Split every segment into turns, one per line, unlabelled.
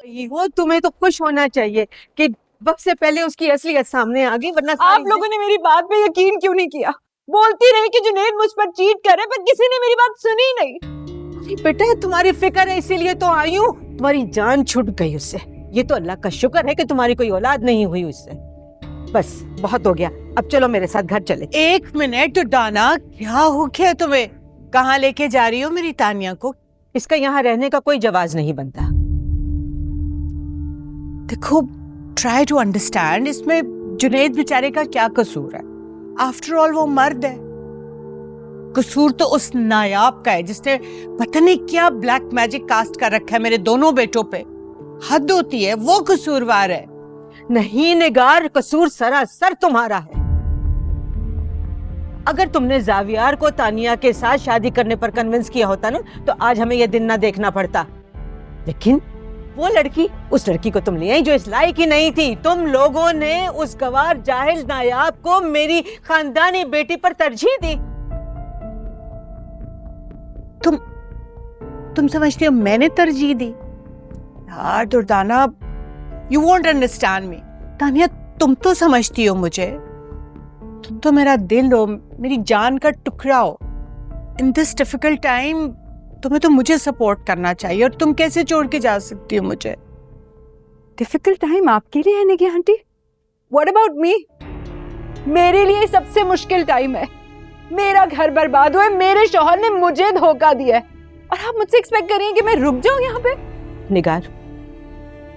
ये वो तुम्हें तो खुश होना चाहिए कि वक्त से पहले उसकी असलियत सामने आ गई, वरना
आप लोगों ने मेरी बात पे यकीन क्यों नहीं किया? बोलती रही कि जुनैद मुझ पर चीट करे, पर किसी ने मेरी बात सुनी नहीं।
बेटा तुम्हारी फिक्र है इसीलिए तो आई हूँ। तुम्हारी जान छूट गई उससे। ये तो अल्लाह का शुक्र है कि तुम्हारी कोई औलाद नहीं हुई उससे। बस बहुत हो गया, अब चलो मेरे साथ घर चले।
एक मिनट डाना, क्या हो गया तुम्हें? कहाँ लेके जा रही हो मेरी तानिया को?
इसका यहाँ रहने का कोई जवाज नहीं बनता।
देखो, ट्राई टू अंडरस्टैंड, इसमें जुनैद बेचारे का क्या कसूर है? आफ्टर ऑल वो मर्द है। कसूर तो उस नायाब का है जिसने पता नहीं क्या ब्लैक मैजिक कास्ट कर रखा है मेरे दोनों बेटों पे। हद होती है, वो कसूरवार है।
नहीं निगार, कसूर सरासर तुम्हारा है। अगर तुमने जावियार को तानिया के साथ शादी करने पर कन्विंस किया होता ना, तो आज हमें यह दिन ना देखना पड़ता। लेकिन वो लड़की, उस लड़की को तुम ले आई जो इस लायक ही नहीं थी। तुम लोगों ने उस गवार जाहिल नायाब को मेरी खानदानी बेटी पर तरजीह दी।
तुम समझती हो मैंने तरजीह दी? यार Durdana, you won't understand me. Tania, तुम तो समझती हो मुझे। तुम तो मेरा दिल हो, मेरी जान का टुकड़ा हो। इन दिस डिफिकल्ट टाइम तुम्हें तो मुझे सपोर्ट करना चाहिए, और तुम कैसे छोड़ के जा सकती हो मुझे?
डिफिकल्ट टाइम आपके लिए है निकी आंटी? What about me? मेरे लिए सबसे मुश्किल टाइम है। मेरा घर बर्बाद हुआ है, मेरे शौहर ने मुझे धोखा दिया है, और आप मुझसे एक्सपेक्ट कर रही हैं कि मैं रुक जाऊं यहाँ पे?
निगार,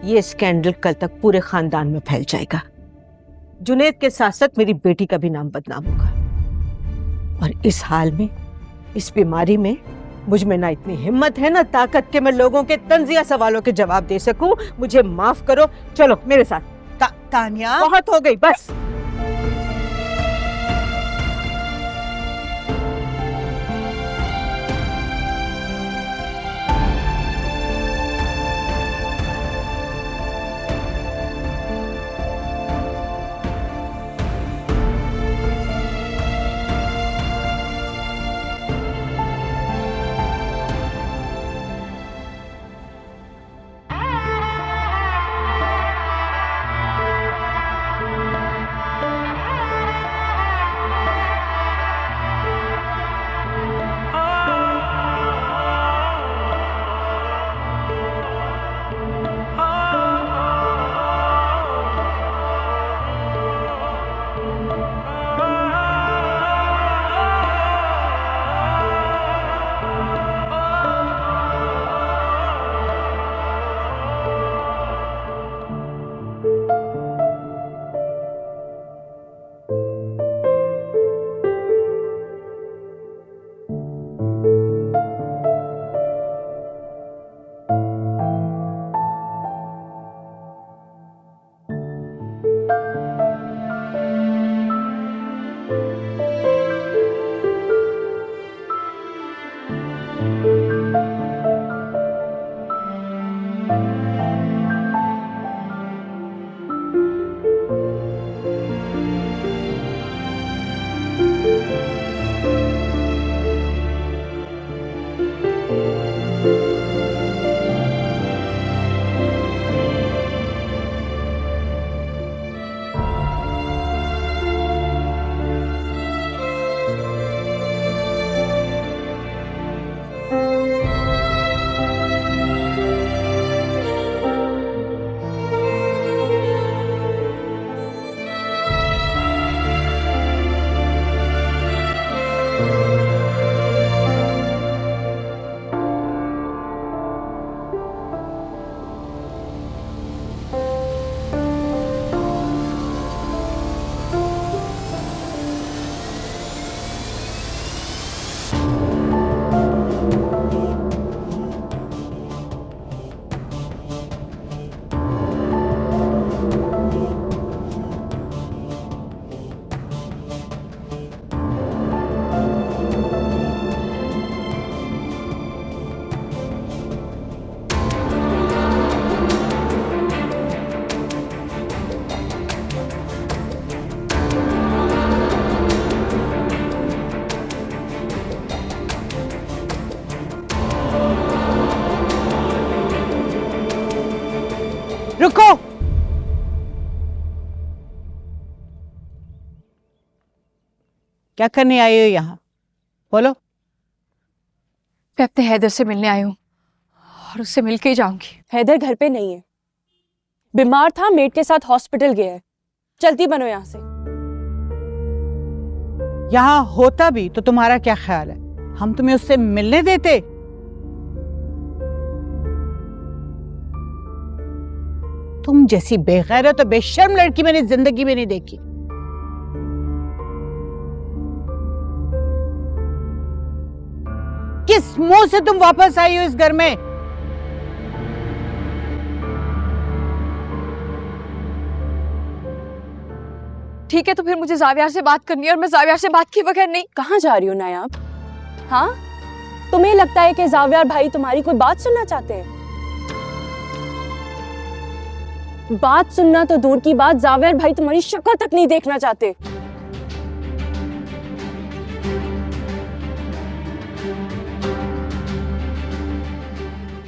ये स्कैंडल कल तक पूरे खानदान में फैल जाएगा। जुनैद के साथ साथ मेरी बेटी का भी नाम बदनाम होगा। और इस हाल में, इस बीमारी में मुझ में ना इतनी हिम्मत है ना ताकत कि मैं लोगों के तंजिया सवालों के जवाब दे सकूं। मुझे माफ करो, चलो मेरे साथ।
तानिया,
बहुत हो गई, बस।
क्या करने आई हो यहाँ? बोलो।
मैं अपने हैदर से मिलने आई हूँ और उससे मिलके ही जाऊंगी।
हैदर घर पे नहीं है, बीमार था, मेड के साथ हॉस्पिटल गया है। चलती बनो यहाँ से।
यहाँ होता भी तो तुम्हारा क्या ख्याल है? हम तुम्हें उससे मिलने देते? तुम जैसी बेगैरत और बेशर्म लड़की मैंने जिंदगी में नहीं देखी। किस मुंह से तुम वापस आई हो इस घर में?
ठीक है, तो फिर मुझे जावियार से बात करनी है और मैं जावियार से बात किए बगैर नहीं।
कहाँ जा रही हो नायाब? हाँ, तुम्हें लगता है कि जावियार भाई तुम्हारी कोई बात सुनना चाहते हैं? बात सुनना तो दूर की बात, जावियार भाई तुम्हारी शक्ल तक नहीं देखना चाहते।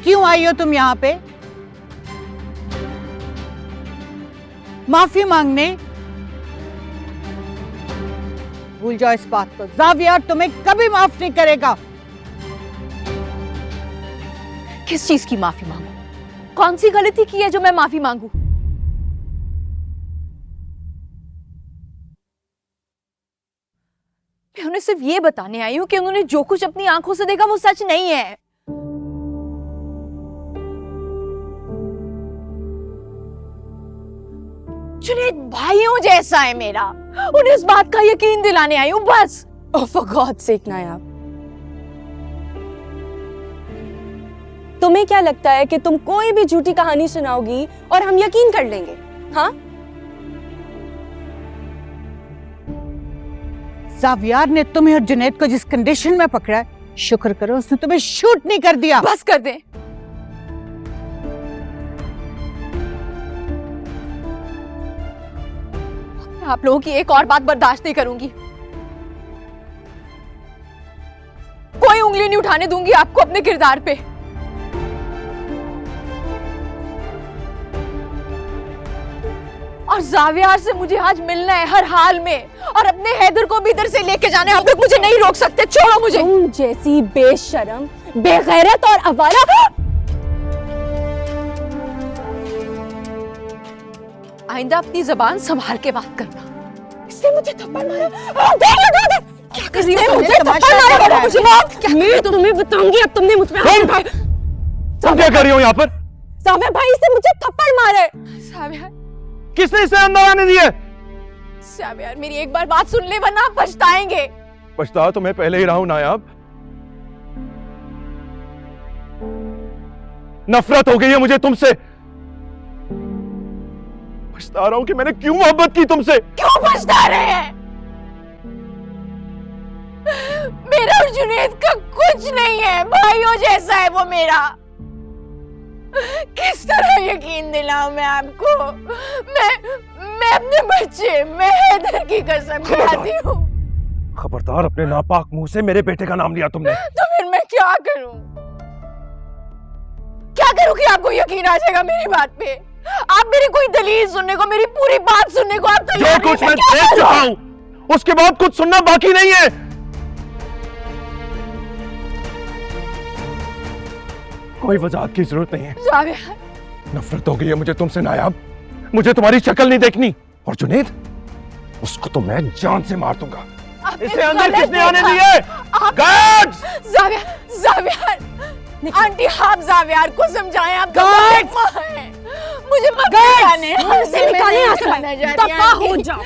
क्यों आई हो तुम यहाँ पे? माफी मांगने? भूल जाओ इस बात को, जावियार तुम्हें कभी माफ नहीं करेगा।
किस चीज की माफी मांगू? कौन सी गलती की है जो मैं माफी मांगू? मैं उन्हें सिर्फ ये बताने आई हूं कि उन्होंने जो कुछ अपनी आंखों से देखा वो सच नहीं है। जुनैद भाइयों जैसा है मेरा, उन्हें इस बात का यकीन दिलाने आई हूं बस।
Oh, for God's sake, नायाब, तुम्हें क्या लगता है कि तुम कोई भी झूठी कहानी सुनाओगी और हम यकीन कर लेंगे? हाँ,
जावियार ने तुम्हें और जुनैद को जिस कंडीशन में पकड़ा है, शुक्र करो उसने तुम्हें शूट नहीं कर दिया।
बस कर दें। आप लोगों की एक और बात बर्दाश्त नहीं करूंगी। कोई उंगली नहीं उठाने दूंगी आपको अपने किरदार पे। और जावियार से मुझे आज मिलना है हर हाल में, और अपने हैदर को भी इधर से लेके जाना है। आप लोग मुझे नहीं रोक सकते, छोड़ो मुझे।
तुम जैसी बेशरम, बेगैरत और आवारा।
आइंदा अपनी जबान संभाल के बात करना।
इसने मुझे थप्पड़ मारा। क्या कर रही हो?
मुझे थप्पड़ मारा
मुझे मैं तुम्हें बताऊंगी। अब तुमने मुझ पे
तुम क्या कर रही हो यहाँ पर?
जावियार भाई इसने मुझे थप्पड़ मारे।
जावियार,
किसने इसे अंदर आने दिए?
जावियार मेरी एक बार बात सुन ले वरना आप पछताएंगे।
पछता तो मैं पहले ही रहा हूं नायाब। नफरत हो गई है मुझे तुमसे। पछता रहा हूं कि मैंने क्यों मोहब्बत की तुमसे।
क्यों पछता रहे हैं? मेरा और जुनैद का कुछ नहीं है, भाइयों जैसा है वो मेरा। किस तरह यकीन दिलाऊं मैं आपको? मैं अपने बच्चे, मैं हैदर की कसम खाती हूँ।
खबरदार, अपने नापाक मुंह से मेरे बेटे का नाम लिया तुमने।
तो फिर मैं क्या करूं? क्या करूं कि आपको यकीन आ जाएगा मेरी बात पे? आप मेरी कोई दलील सुनने को, मेरी पूरी बात सुनने को आप
जो
तैयार
कुछ
नहीं
मैं
हैं?
देख चुका हूं, उसके बाद कुछ सुनना बाकी नहीं है। कोई वजाहत की जरूरत नहीं है।
जावियार,
नफरत हो गई है मुझे तुमसे नायाब। मुझे तुम्हारी शक्ल नहीं देखनी। और जुनैद, उसको तो मैं जान से मार दूंगा।
आपने
इसे अंदर
गलत
किसने आने
देखा।
दिए?
आप-
गार्ड्स!
जावियार, आंटी आप जावियार को समझाएं। आप मुझे मत निकालें।
निकालें यहाँ से।
दफा हो जाओ।